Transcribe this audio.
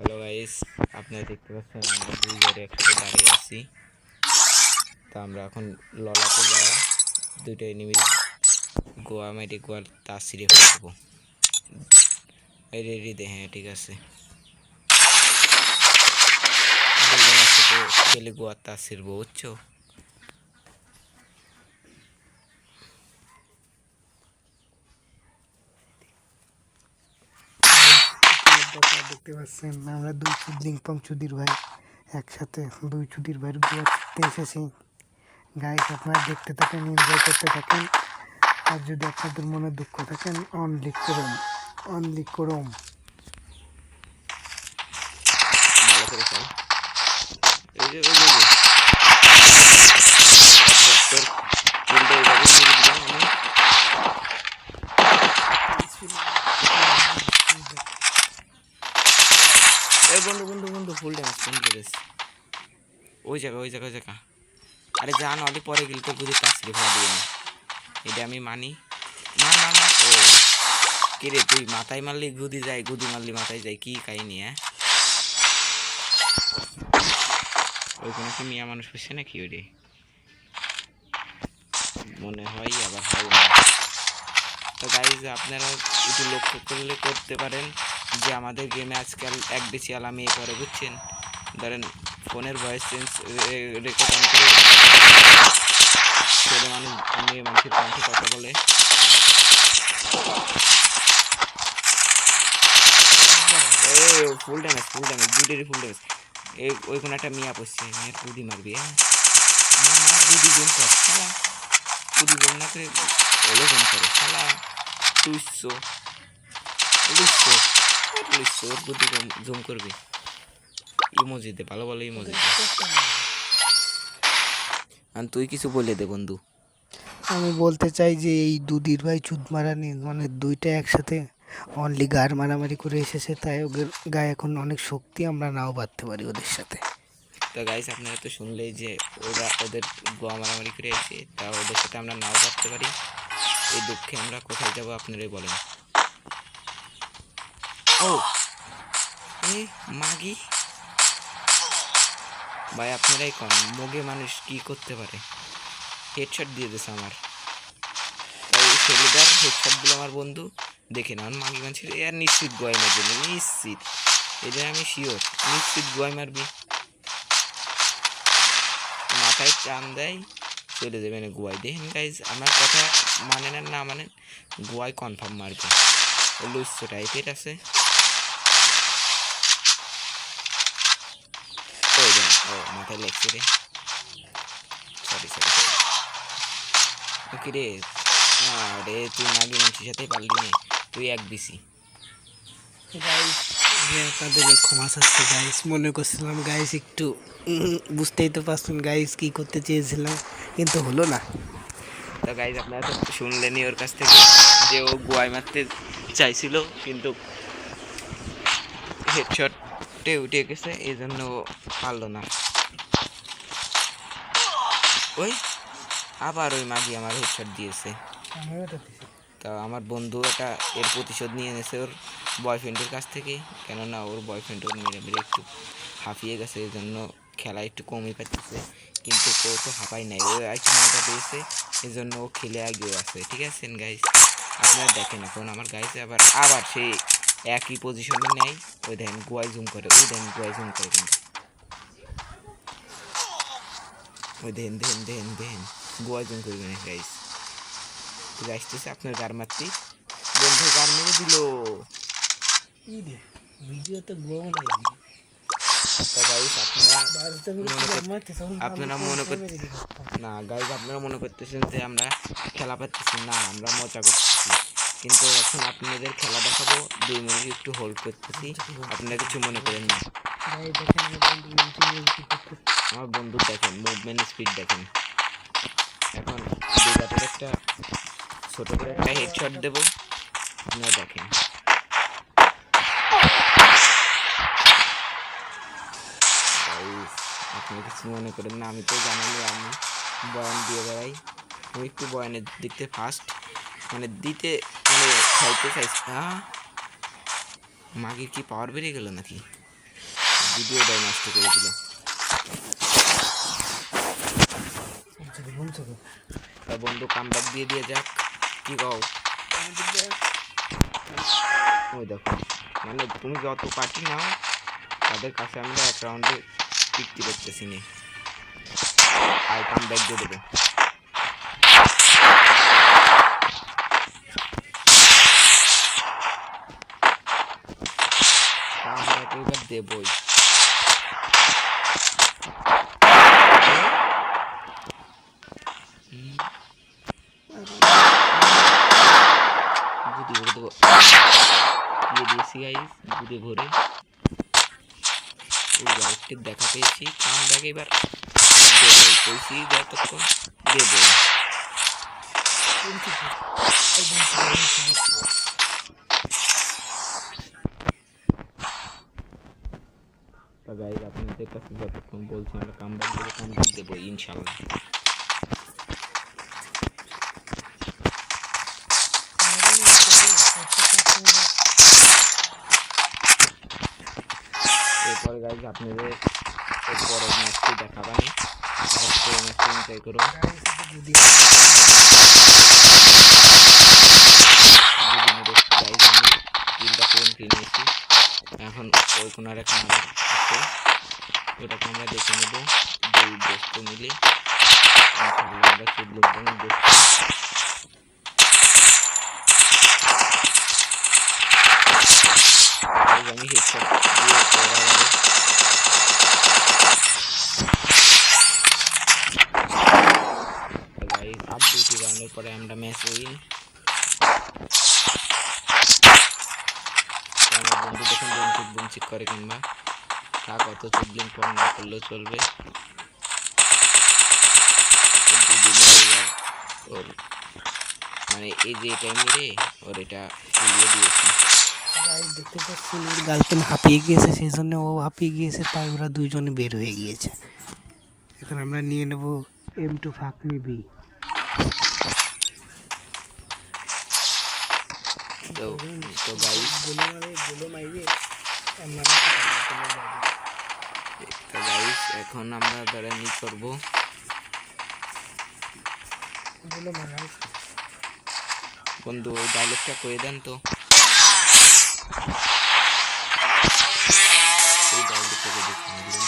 Hello guys, আপনারা দেখতে পাচ্ছেন আমরা দুইবারে একসাথে দাঁড়িয়ে আছি। তা আমরা এখন ললাতে যাওয়া দুইটা এনিমি গোয়া মেরে গোয়ার তার ছিঁড়ে ফেলবো। এই রেডি দে, হ্যাঁ ঠিক আছে। দুজন একসাথে খেলে গোয়ার তার ছিঁড়বো, বুঝছো? দেখতে পাচ্ছেন আমরা দুই লিংপং চুদির ভাই একসাথে দুই চুদির ভাইয়ের গুয়া চিনতে এসেছি। গাইস আপনারা দেখতে থাকেন, এনজয় করতে থাকেন। আর যদি আপনাদের মনে দুঃখ থাকেন অনলি করুন, অনলি করুন। ভালো করে খেল। এই যে তোর উল্টো এইভাবে মেরে দিলাম আমি। এই বন্ধু বন্ধু বন্ধু ফুল ড্যামেজ। ওই জায়গা। আরে যা নদী পরে গেলে তো গুলি তাসলি ফেলা দিয়ে না, এটা আমি মানি। মার ও কিরে, তুই মাথায় মারলি গুদি যায়, গুদি মারলি মাথায় যায়, কি কাহিনি? হ্যাঁ, ওইখানে কি মিয়া মানুষ হচ্ছে নাকি? ওরে মনে হয়, আবার হয় না। তো গাইজ আপনারা একটু লক্ষ্য করলে করতে পারেন যে আমাদের গেমে আজকাল এক বেশি আলামি করে, বুঝছেন? ধরেন ফোনের ভয়েস চেঞ্জ রেকর্ড অন করে ছেলে মানুষ মেয়ে মানুষের কণ্ঠে কথা বলে। ফুল ড্যামেজ দুইটারই ফুল ড্যামেজ। ওইখানে একটা মিয়া পড়ছে, মেয়ের গুদি মারবি। হ্যাঁ গুদি জুম কর শালা, গুদি জুম না করে ওলে জুম করে শালা। লুইসো ওর গুদি জুম করবি। ইমোজিতে ভালো ইমোজিতে। আর তুই কিছু বলে দে বন্ধু। আমি বলতে চাই যে এই দুদির ভাই চুদ মারানি মানে দুইটা একসাথে অনলি গার মারামারি করে এসেছে, তাই ওদের গায়ে এখন অনেক শক্তি, আমরা নাও পারতে পারি ওদের সাথে। তো গাইস আপনারা তো শুনলেই যে ওদের গোয়া মারামারি করে এসে, তা ওদের সাথে আমরা নাও পারতে পারি। এই দুঃখে আমরা কোথায় যাবো আপনারাই বলেন। ও মাগি ভাই, আপনারাই কন মগে মানুষ কি করতে পারে? হেডশট দিয়ে দিয়েছে আমার। তাই এই ছেলেটার হেডশট দিল আমার বন্ধু। দেখে না মাগি মানুষের এর নিশ্চিত গোয়াই মারবে, নিশ্চিত, এটা আমি শিওর, নিশ্চিত গোয়াই মারবি। মাথায় টান দেয় চলে যাবে না গোয়ায়। দেখেন গাইজ, আমার কথা মানেন আর না মানেন, গোয়ায় কনফার্ম মারবে। ও লুচ্ছ টাইপের আছে। ও মাথায় লেগছে রে, সরি। ওকে রে, আরে তুই মাগি মানুষের সাথে পারলি নে, তুই এক বিসি। আপনাদের ক্ষমা চাচ্ছি গাইস, মনে করছিলাম গাইস একটু বুঝতেই তো পারছেন গাইস কি করতে চেয়েছিলাম, কিন্তু হলো না। তো গাইজ আপনারা তো শুনলেনই ওর কাছ থেকে যে ও গোয়ায় মারতে চাইছিল, কিন্তু হেডশটে উঠে গেছে, এই জন্য ও পারলো না। ওই আবার ওই মাগি আমার হেডশট দিয়েছে। তা আমার বন্ধু এটা এর প্রতিশোধ নিয়ে এনেছে ওর বয়ফ্রেন্ডের কাছ থেকে, কেননা ওর বয়ফ্রেন্ড ওর মেরে একটু হাঁপিয়ে গেছে, এই জন্য খেলা একটু কমই পাচ্ছে। কিন্তু ও তো হাঁপাই নাই, ও একটু মজা পেয়েছে, এই জন্য ও খেলে আগিয়ে আছে। ঠিক আছে গাইস, আপনারা দেখেন এখন আমার গাইস আবার সেই একই পজিশনে নেয়। ওই দেখেন গোয়ায় জুম করে, কিন্তু ওই দেখেন গোয়ায় জুম করবে না গাইস। আসতেছে আপনার গার মারতে, বন্ধু গার মেরে দিল। ভিডিও তো আপনারা মনে না গাইজ, আপনারা মনে করতেছেন যে আমরা খেলা পাচ্ছি না, আমরা মজা করতেছি, কিন্তু এখন আপনাদের খেলা দেখাবো। 2 মিনিট একটু হোল্ড করতেছি, আপনারা কিছু মনে করেন না। আমার বন্ধু দেখেন মুভমেন্ট স্পিড দেখেন। এখন দুটাতে একটা ছোট করে একটা হেডশট দেবো, আপনারা দেখেন। আপনি কিছু মনে করেন না, আমি তো জানালে আমি বয়ান দিয়ে বেড়াই। আমি একটু বয়ানের দিকতে ফার্স্ট, মানে দিতে মানে খাইতে চাইছি। মাগির কি পাওয়ার বেড়ে গেল নাকি? ভিডিওটাই নষ্ট করে দিল। তা বন্ধু কামব্যাক দিয়ে দিয়ে যাক, কি কও? ওই দেখো, মানে তুমি যত পার্টি নাও তাদের কাছে আমরা এক রাউন্ডে টিকতে পারতেছি না। আর কামব্যাক দিয়ে দেবো। কামব্যাক এবার দেবই। গুটি ভরে দেবো, দিয়ে দিয়েছি গাইস গুটি ভরে। ওই গাইসটির দেখা পেয়েছি, কামব্যাক এবার দেবই, কইছি যতক্ষণ দেবই। তো গাইস আপনাদের কাছে যতক্ষণ বলছি আমরা কামব্যাক দেবো ইনশাল্লাহ। এরপরে গাইস আপনাদের পরের ম্যাচটি দেখাবানি, পরের ম্যাচটি এনজয় করুন। কিনেছি এখন ওই কোনার এক নাম্বার আছে, ওটাকে আমরা দেখে নেব। দুই দোস্ত মিলে আমরা 14 জন দোস্ত। আমি হেডশট দিয়ে আর 2টি রাউন্ডের পরে আমরা ম্যাচ উইন। আমার বন্ধু দেখুন বুমচিক করে, কিংবা থাক অত 14 পয়েন্ট না করলেও চলবে। ওর মানে এই যে টাইমে রে ওর এটা ফুলিয়ে দিয়েছি। দেখতে পাচ্ছেন ওর গার্লফ্রেন্ড হাঁপিয়ে গিয়েছে, সেই জন্য ও হাঁপিয়ে গিয়েছে, তাই ওরা দুইজনে বের হয়ে গিয়েছে। এখন আমরা নিয়ে নেব M2 ফাকমি বি। তো গাইস এখন আমরা বেড়ানি করবো। বন্ধু ওই ডায়লগটা কয়ে দেন তো, ওই ডায়লগটা করে দেখুন।